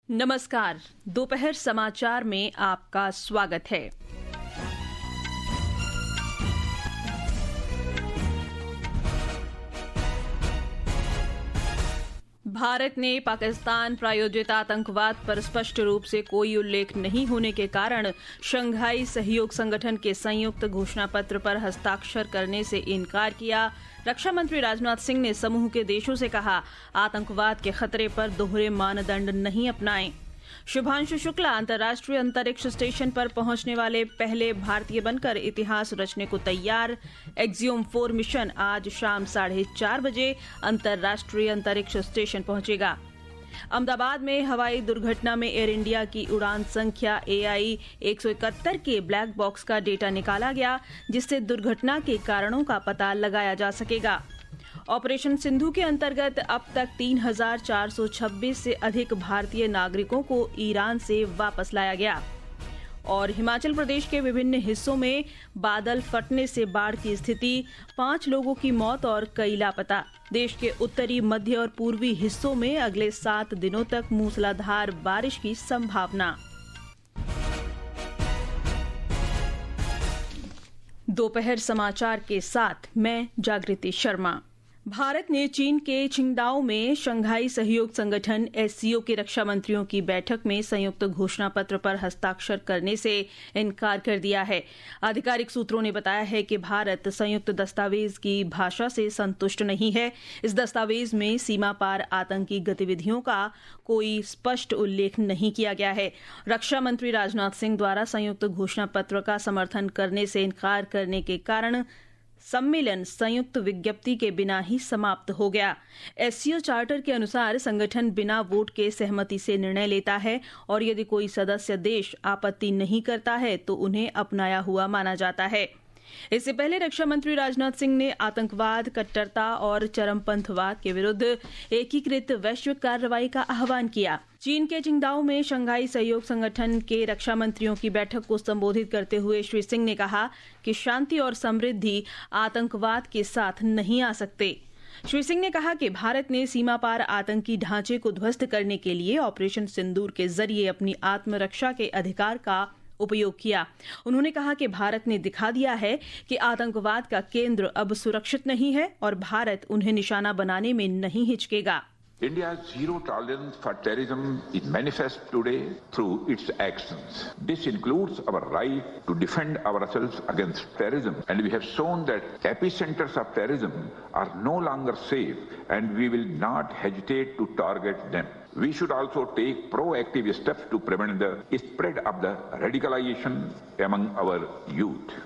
नमस्कार। दोपहर समाचार में आपका स्वागत है। भारत ने पाकिस्तान प्रायोजित आतंकवाद पर स्पष्ट रूप से कोई उल्लेख नहीं होने के कारण शंघाई सहयोग संगठन के संयुक्त घोषणा पत्र पर हस्ताक्षर करने से इनकार किया। रक्षा मंत्री राजनाथ सिंह ने समूह के देशों से कहा, आतंकवाद के खतरे पर दोहरे मानदंड नहीं अपनाएं। शुभांशु शुक्ला अंतर्राष्ट्रीय अंतरिक्ष स्टेशन पर पहुंचने वाले पहले भारतीय बनकर इतिहास रचने को तैयार। एक्सियोम 4 मिशन आज शाम 4:30 बजे अंतर्राष्ट्रीय अंतरिक्ष स्टेशन पहुंचेगा। अहमदाबाद में हवाई दुर्घटना में एयर इंडिया की उड़ान संख्या AI 171 के ब्लैक बॉक्स का डेटा निकाला गया, जिससे दुर्घटना के कारणों का पता लगाया जा सकेगा। ऑपरेशन सिंधु के अंतर्गत अब तक 3,426 से अधिक भारतीय नागरिकों को ईरान से वापस लाया गया। और हिमाचल प्रदेश के विभिन्न हिस्सों में बादल फटने से बाढ़ की स्थिति, 5 लोगों की मौत और कई लापता। देश के उत्तरी, मध्य और पूर्वी हिस्सों में अगले 7 दिनों तक मूसलाधार बारिश की संभावना। दोपहर समाचार के साथ मैं जागृति शर्मा। भारत ने चीन के चिंगदाओ में शंघाई सहयोग संगठन SCO के रक्षा मंत्रियों की बैठक में संयुक्त घोषणा पत्र पर हस्ताक्षर करने से इनकार कर दिया है। आधिकारिक सूत्रों ने बताया है कि भारत संयुक्त दस्तावेज की भाषा से संतुष्ट नहीं है। इस दस्तावेज में सीमा पार आतंकी गतिविधियों का कोई स्पष्ट उल्लेख नहीं किया गया है। रक्षा मंत्री राजनाथ सिंह द्वारा संयुक्त घोषणा पत्र का समर्थन करने से इनकार करने के कारण सम्मेलन संयुक्त विज्ञप्ति के बिना ही समाप्त हो गया। SCO चार्टर के अनुसार संगठन बिना वोट के सहमति से निर्णय लेता है और यदि कोई सदस्य देश आपत्ति नहीं करता है तो उन्हें अपनाया हुआ माना जाता है। इससे पहले रक्षा मंत्री राजनाथ सिंह ने आतंकवाद, कट्टरता और चरमपंथवाद के विरुद्ध एकीकृत वैश्विक कार्रवाई का आह्वान किया। चीन के चिंगदाओ में शंघाई सहयोग संगठन के रक्षा मंत्रियों की बैठक को संबोधित करते हुए श्री सिंह ने कहा कि शांति और समृद्धि आतंकवाद के साथ नहीं आ सकते। श्री सिंह ने कहा कि भारत ने सीमा पार आतंकी ढांचे को ध्वस्त करने के लिए ऑपरेशन सिंदूर के जरिए अपनी आत्मरक्षा के अधिकार का उपयोग किया। उन्होंने कहा कि भारत ने दिखा दिया है कि आतंकवाद का केंद्र अब सुरक्षित नहीं है और भारत उन्हें निशाना बनाने में नहीं हिचकेगा। India's zero tolerance for terrorism is manifest today through its actions. This includes our right to defend ourselves against terrorism, and we have shown that epicenters of terrorism are no longer safe, and we will not hesitate to target them. We should also take proactive steps to prevent the spread of the radicalization among our youth.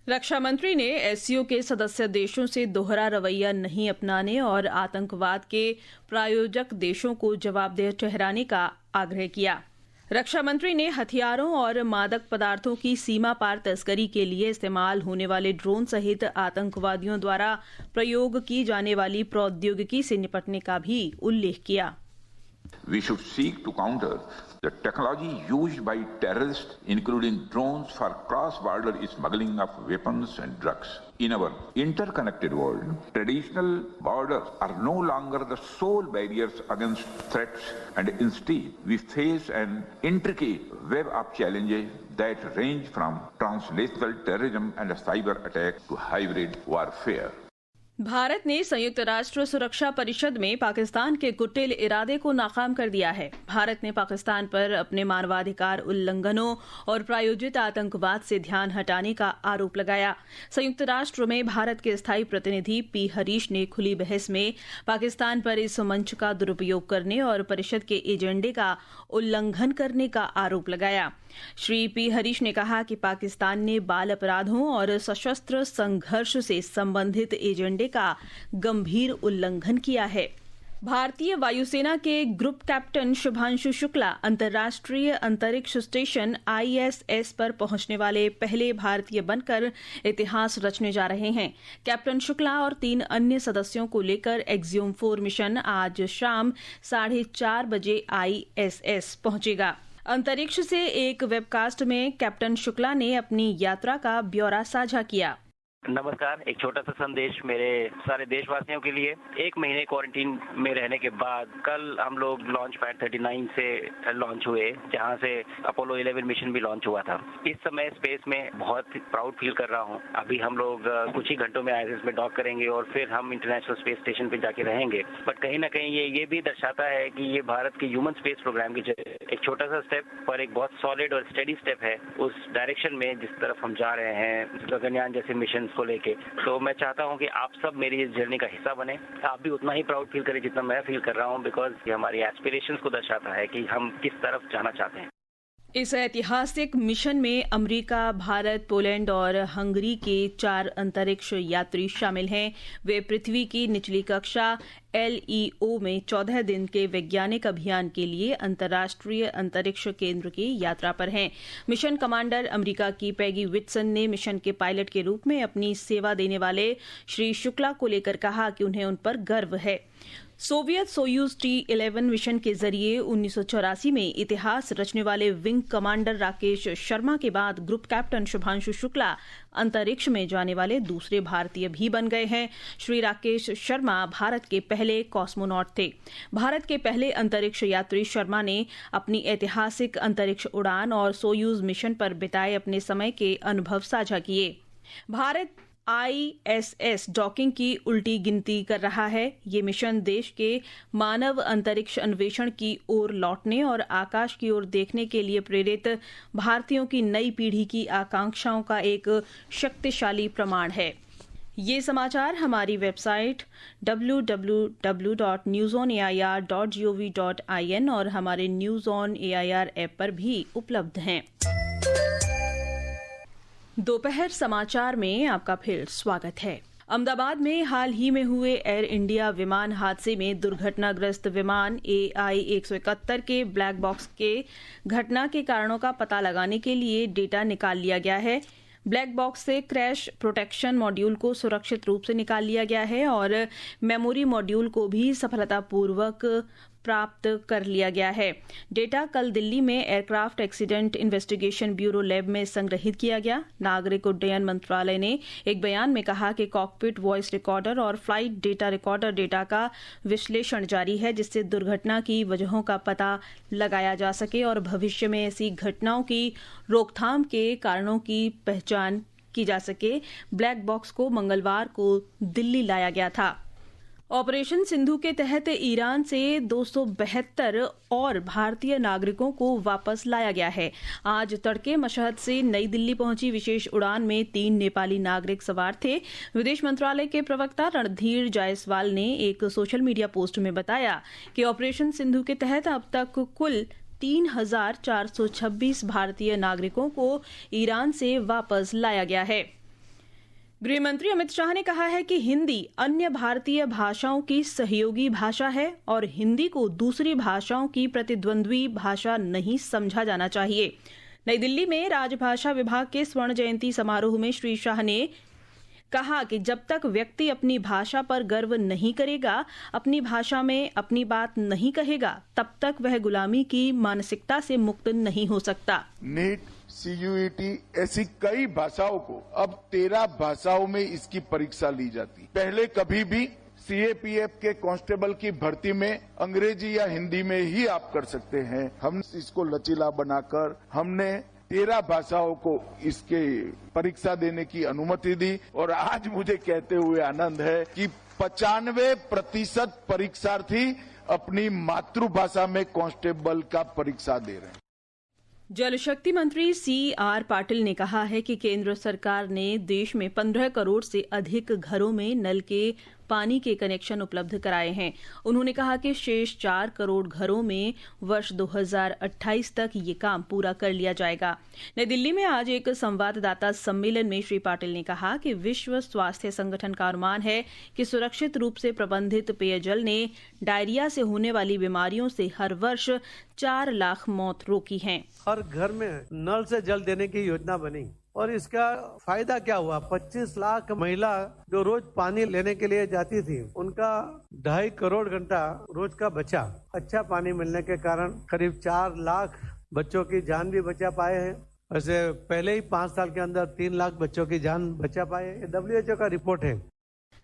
रक्षा मंत्री ने SCO के सदस्य देशों से दोहरा रवैया नहीं अपनाने और आतंकवाद के प्रायोजक देशों को जवाबदेह ठहराने का आग्रह किया। रक्षा मंत्री ने हथियारों और मादक पदार्थों की सीमा पार तस्करी के लिए इस्तेमाल होने वाले ड्रोन सहित आतंकवादियों द्वारा प्रयोग की जाने वाली प्रौद्योगिकी से निपटने का भी उल्लेख किया। We should seek to counter the technology used by terrorists, including drones, for cross-border smuggling of weapons and drugs. In our interconnected world, traditional borders are no longer the sole barriers against threats, and instead, we face an intricate web of challenges that range from translational terrorism and cyber attack to hybrid warfare. Bharat ने संयुक्त राष्ट्र सुरक्षा परिषद में पाकिस्तान के कुटिल इरादे को नाकाम कर दिया है। भारत ने पाकिस्तान पर अपने मानवाधिकार उल्लंघनों और प्रायोजित आतंकवाद से ध्यान हटाने का आरोप लगाया। संयुक्त राष्ट्र में भारत के स्थायी प्रतिनिधि P. हरीश ने खुली बहस में पाकिस्तान पर इस मंच का दुरुपयोग करने और परिषद के एजेंडे का उल्लंघन करने का आरोप लगाया। श्री P. हरीश ने कहा कि पाकिस्तान ने बाल अपराधों और सशस्त्र संघर्ष से संबंधित एजेंडे का गंभीर उल्लंघन किया है। भारतीय वायुसेना के ग्रुप कैप्टन शुभांशु शुक्ला अंतर्राष्ट्रीय अंतरिक्ष स्टेशन ISS पर पहुंचने वाले पहले भारतीय बनकर इतिहास रचने जा रहे हैं। कैप्टन शुक्ला और 3 अन्य सदस्यों को लेकर एक्सियोम 4 मिशन आज शाम 4:30 बजे ISS पहुंचेगा। अंतरिक्ष से एक वेबकास्ट में कैप्टन शुक्ला ने अपनी यात्रा का ब्यौरा साझा किया। नमस्कार। एक छोटा सा संदेश मेरे सारे देशवासियों के लिए। 1 महीने क्वारंटीन में रहने के बाद कल हम लोग लॉन्च पैड 39 से लॉन्च हुए, जहां से अपोलो 11 मिशन भी लॉन्च हुआ था। इस समय स्पेस में बहुत प्राउड फील कर रहा हूं। अभी हम लोग कुछ ही घंटों में आईएसएस में डॉक करेंगे और फिर हम इंटरनेशनल स्पेस स्टेशन पे जाके रहेंगे। बट कहीं ना कहीं ये भी दर्शाता है कि ये भारत के ह्यूमन स्पेस प्रोग्राम की एक छोटा सा स्टेप पर एक बहुत सॉलिड और स्टेडी स्टेप है उस डायरेक्शन में जिस तरफ हम जा रहे हैं गगनयान जैसे मिशन को लेके। तो मैं चाहता हूं कि आप सब मेरी इस जर्नी का हिस्सा बने। आप भी उतना ही प्राउड फील करें जितना मैं फील कर रहा हूं, बिकॉज ये हमारी एस्पिरेशंस को दर्शाता है कि हम किस तरफ जाना चाहते हैं। इस ऐतिहासिक मिशन में अमेरिका, भारत, पोलैंड और हंगरी के 4 अंतरिक्ष यात्री शामिल हैं। वे पृथ्वी की निचली कक्षा LEO में 14 दिन के वैज्ञानिक अभियान के लिए अंतर्राष्ट्रीय अंतरिक्ष केंद्र की यात्रा पर हैं। मिशन कमांडर अमेरिका की पैगी विटसन ने मिशन के पायलट के रूप में अपनी सेवा देने वाले श्री शुक्ला को लेकर कहा कि उन्हें उन पर गर्व है। सोवियत सोयूज T11 मिशन के जरिए 1984 में इतिहास रचने वाले विंग कमांडर राकेश शर्मा के बाद ग्रुप कैप्टन शुभांशु शुक्ला अंतरिक्ष में जाने वाले दूसरे भारतीय भी बन गए हैं। श्री राकेश शर्मा भारत के पहले कॉस्मोनॉट थे। भारत के पहले अंतरिक्ष यात्री शर्मा ने अपनी ऐतिहासिक अंतरिक्ष उड़ान और सोयूज मिशन पर बिताए अपने समय के अनुभव साझा किए। भारत ISS डॉकिंग की उल्टी गिनती कर रहा है। ये मिशन देश के मानव अंतरिक्ष अन्वेषण की ओर लौटने और आकाश की ओर देखने के लिए प्रेरित भारतीयों की नई पीढ़ी की आकांक्षाओं का एक शक्तिशाली प्रमाण है। ये समाचार हमारी वेबसाइट www.newsonair.gov.in और हमारे न्यूज ऑन AIR ऐप पर भी उपलब्ध हैं। दोपहर समाचार में आपका फिर स्वागत है। अहमदाबाद में हाल ही में हुए एयर इंडिया विमान हादसे में दुर्घटनाग्रस्त विमान AI-171 के ब्लैक बॉक्स के घटना के कारणों का पता लगाने के लिए डेटा निकाल लिया गया है। ब्लैक बॉक्स से क्रैश प्रोटेक्शन मॉड्यूल को सुरक्षित रूप से निकाल लिया गया है और मेमोरी मॉड्यूल को भी सफलतापूर्वक प्राप्त कर लिया गया है। डेटा कल दिल्ली में aircraft accident investigation bureau lab में संग्रहित किया गया। नागरिक उड्डयन मंत्रालय ने एक बयान में कहा कि कॉकपिट वॉइस रिकॉर्डर और फ्लाइट डेटा रिकॉर्डर डेटा का विश्लेषण जारी है, जिससे दुर्घटना की वजहों का पता लगाया जा सके और भविष्य में ऐसी घटनाओं की रोकथाम के कारणों की पहचान की जा सके। ब्लैक बॉक्स को मंगलवार को दिल्ली लाया गया था। ऑपरेशन सिंधु के तहत ईरान से 272 और भारतीय नागरिकों को वापस लाया गया है। आज तड़के मशहद से नई दिल्ली पहुंची विशेष उड़ान में 3 नेपाली नागरिक सवार थे। विदेश मंत्रालय के प्रवक्ता रणधीर जायसवाल ने एक सोशल मीडिया पोस्ट में बताया कि ऑपरेशन सिंधु के तहत अब तक कुल 3,426 भारतीय नागरिकों को ईरान से वापस लाया गया है। गृहमंत्री अमित शाह ने कहा है कि हिंदी अन्य भारतीय भाषाओं की सहयोगी भाषा है और हिंदी को दूसरी भाषाओं की प्रतिद्वंद्वी भाषा नहीं समझा जाना चाहिए। नई दिल्ली में राजभाषा विभाग के स्वर्ण जयंती समारोह में श्री शाह ने कहा कि जब तक व्यक्ति अपनी भाषा पर गर्व नहीं करेगा, अपनी भाषा में अपनी बात नहीं कहेगा, तब तक वह गुलामी की मानसिकता से मुक्त नहीं हो सकता। नीट, CUET ऐसी कई भाषाओं को अब 13 भाषाओं में इसकी परीक्षा ली जाती। पहले कभी भी CAPF के कांस्टेबल की भर्ती में अंग्रेजी या हिंदी में ही आप कर सकते हैं। हम इसको लचीला बनाकर हमने 13 भाषाओं को इसके परीक्षा देने की अनुमति दी और आज मुझे कहते हुए आनंद है कि 95% परीक्षार्थी अपनी मातृभाषा में कांस्टेबल का परीक्षा दे रहे हैं। जल शक्ति मंत्री CR पाटिल ने कहा है कि केंद्र सरकार ने देश में 15 करोड़ से अधिक घरों में नल के पानी के कनेक्शन उपलब्ध कराए हैं। उन्होंने कहा कि शेष 4 करोड़ घरों में वर्ष 2028 तक ये काम पूरा कर लिया जाएगा। नई दिल्ली में आज एक संवाददाता सम्मेलन में श्री पाटिल ने कहा कि विश्व स्वास्थ्य संगठन का अनुमान है कि सुरक्षित रूप से प्रबंधित पेयजल ने डायरिया से होने वाली बीमारियों से हर वर्ष 4 लाख मौत रोकी हैं। हर घर में नल से जल देने की योजना बनी और इसका फायदा क्या हुआ? 25 लाख महिला जो रोज पानी लेने के लिए जाती थी, उनका 2.5 करोड़ घंटा रोज का बचा। अच्छा पानी मिलने के कारण करीब 4 लाख बच्चों की जान भी बचा पाए हैं वैसे पहले ही 5 साल के अंदर 3 लाख बच्चों की जान बचा पाए, ये WHO का रिपोर्ट है।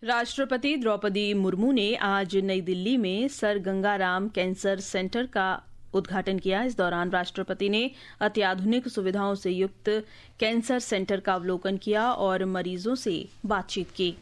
राष्ट्रपति द्रौपदी मुर्मू ने आज नई दिल्ली में सर गंगाराम कैंसर सेंटर का उद्घाटन किया। इस दौरान राष्ट्रपति ने अत्याधुनिक सुविधाओं से युक्त कैंसर सेंटर का अवलोकन किया और मरीजों से बातचीत की।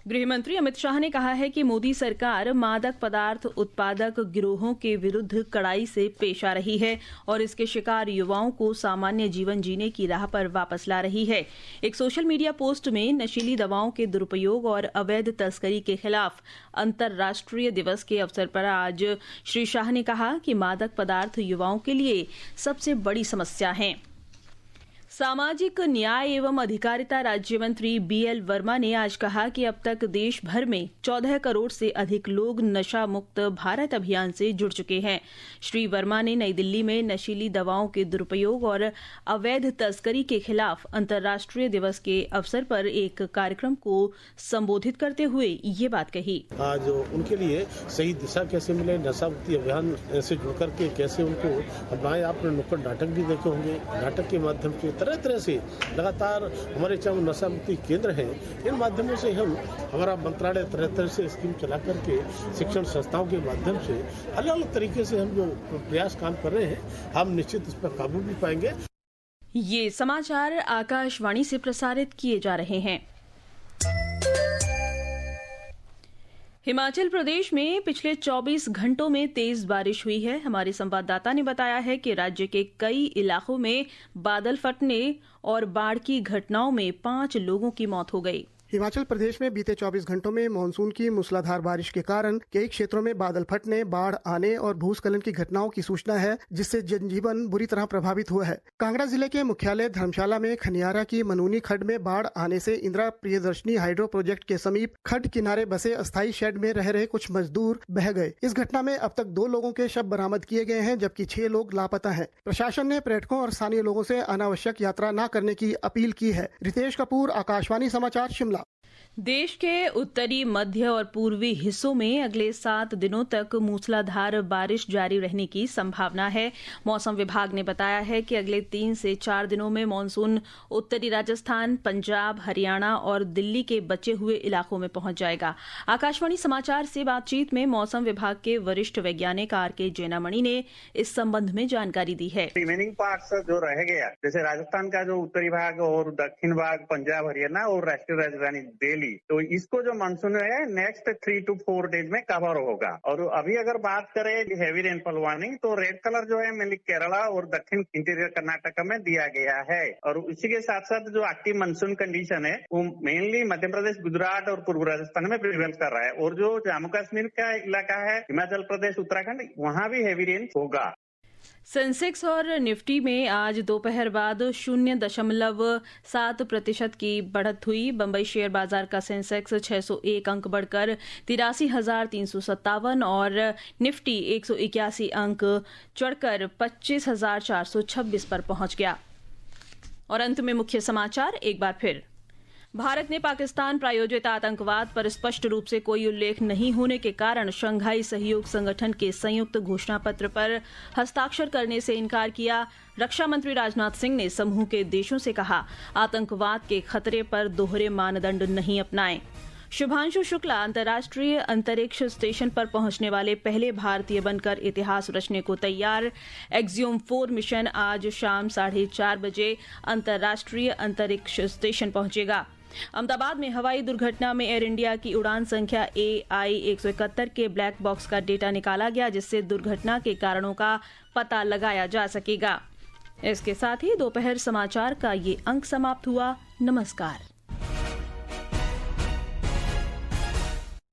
गृहमंत्री अमित शाह ने कहा है कि मोदी सरकार मादक पदार्थ उत्पादक गिरोहों के विरुद्ध कड़ाई से पेश आ रही है और इसके शिकार युवाओं को सामान्य जीवन जीने की राह पर वापस ला रही है। एक सोशल मीडिया पोस्ट में नशीली दवाओं के दुरुपयोग और अवैध तस्करी के खिलाफ अंतर्राष्ट्रीय दिवस के अवसर पर आज श्री शाह ने कहा कि मादक पदार्थ युवाओं के लिए सबसे बड़ी समस्या है। सामाजिक न्याय एवं अधिकारिता राज्य मंत्री BL वर्मा ने आज कहा कि अब तक देश भर में 14 करोड़ से अधिक लोग नशा मुक्त भारत अभियान से जुड़ चुके हैं। श्री वर्मा ने नई दिल्ली में नशीली दवाओं के दुरुपयोग और अवैध तस्करी के खिलाफ अंतर्राष्ट्रीय दिवस के अवसर पर एक कार्यक्रम को संबोधित करते हुए ये बात कही। आज उनके लिए सही दिशा कैसे मिले, नशा मुक्ति अभियान से जुड़ करके कैसे उनको अपनाए। आपने नुक्कड़ नाटक भी देखे होंगे, नाटक के माध्यम से तरह तरह से लगातार हमारे चाहे नशा मुक्ति केंद्र हैं, इन माध्यमों से हमारा मंत्रालय तरह तरह से स्कीम चला करके शिक्षण संस्थाओं के माध्यम से अलग अलग तरीके से हम जो प्रयास काम कर रहे हैं, हम निश्चित इस पर काबू भी पाएंगे। ये समाचार आकाशवाणी से प्रसारित किए जा रहे हैं। हिमाचल प्रदेश में पिछले 24 घंटों में तेज बारिश हुई है। हमारे संवाददाता ने बताया है कि राज्य के कई इलाकों में बादल फटने और बाढ़ की घटनाओं में 5 लोगों की मौत हो गई। हिमाचल प्रदेश में बीते 24 घंटों में मानसून की मूसलाधार बारिश के कारण कई क्षेत्रों में बादल फटने, बाढ़ आने और भूस्खलन की घटनाओं की सूचना है, जिससे जनजीवन बुरी तरह प्रभावित हुआ है। कांगड़ा जिले के मुख्यालय धर्मशाला में खनियारा की मनूनी खड्ड में बाढ़ आने से इंदिरा प्रियदर्शनी हाइड्रो प्रोजेक्ट के समीप खड्ड किनारे बसे अस्थायी शेड में रह रहे कुछ मजदूर बह गए। इस घटना में अब तक 2 लोगों के शव बरामद किए गए हैं, जबकि 6 लोग लापता हैं। प्रशासन ने पर्यटकों और स्थानीय लोगों से अनावश्यक यात्रा न करने की अपील की है। रितेश कपूर, आकाशवाणी समाचार, शिमला। देश के उत्तरी, मध्य और पूर्वी हिस्सों में अगले 7 दिनों तक मूसलाधार बारिश जारी रहने की संभावना है। मौसम विभाग ने बताया है कि अगले 3 से 4 दिनों में मानसून उत्तरी राजस्थान, पंजाब, हरियाणा और दिल्ली के बचे हुए इलाकों में पहुंच जाएगा। आकाशवाणी समाचार से बातचीत में मौसम विभाग के वरिष्ठ वैज्ञानिक RK जैनामणि ने इस संबंध में जानकारी दी है। रिमेनिंग पार्ट्स जो रह गया, जैसे राजस्थान का जो उत्तरी भाग और दक्षिण भाग, पंजाब, हरियाणा और राष्ट्रीय राजधानी दिल्ली, तो इसको जो मानसून है नेक्स्ट 3 to 4 डेज में कवर होगा। और अभी अगर बात करें हेवी रेनफॉल वार्निंग, तो रेड कलर जो है मेनली केरला और दक्षिण इंटीरियर कर्नाटक में दिया गया है। और उसी के साथ साथ जो एक्टिव मानसून कंडीशन है वो मेनली मध्य प्रदेश, गुजरात और पूर्व राजस्थान में प्रिवेल कर रहा है। और जो जम्मू कश्मीर का इलाका है, हिमाचल प्रदेश, उत्तराखंड, वहाँ भी हेवी रेन होगा। सेंसेक्स और निफ्टी में आज दोपहर बाद 0.7% की बढ़त हुई। बंबई शेयर बाजार का सेंसेक्स 601 अंक बढ़कर 83,357 और निफ्टी 181 अंक चढ़कर 25,426 पर पहुंच गया। और अंत में मुख्य समाचार एक बार फिर। भारत ने पाकिस्तान प्रायोजित आतंकवाद पर स्पष्ट रूप से कोई उल्लेख नहीं होने के कारण शंघाई सहयोग संगठन के संयुक्त घोषणा पत्र पर हस्ताक्षर करने से इनकार किया। रक्षा मंत्री राजनाथ सिंह ने समूह के देशों से कहा, आतंकवाद के खतरे पर दोहरे मानदंड नहीं अपनाएं। शुभांशु शुक्ला अंतर्राष्ट्रीय अंतरिक्ष स्टेशन पर पहुंचने वाले पहले भारतीय बनकर इतिहास रचने को तैयार। एक्सियोम 4 मिशन आज शाम 4:30 बजे अंतर्राष्ट्रीय अंतरिक्ष स्टेशन पहुंचेगा। अहमदाबाद में हवाई दुर्घटना में एयर इंडिया की उड़ान संख्या AI-171 के ब्लैक बॉक्स का डेटा निकाला गया, जिससे दुर्घटना के कारणों का पता लगाया जा सकेगा। इसके साथ ही दोपहर समाचार का ये अंक समाप्त हुआ। नमस्कार।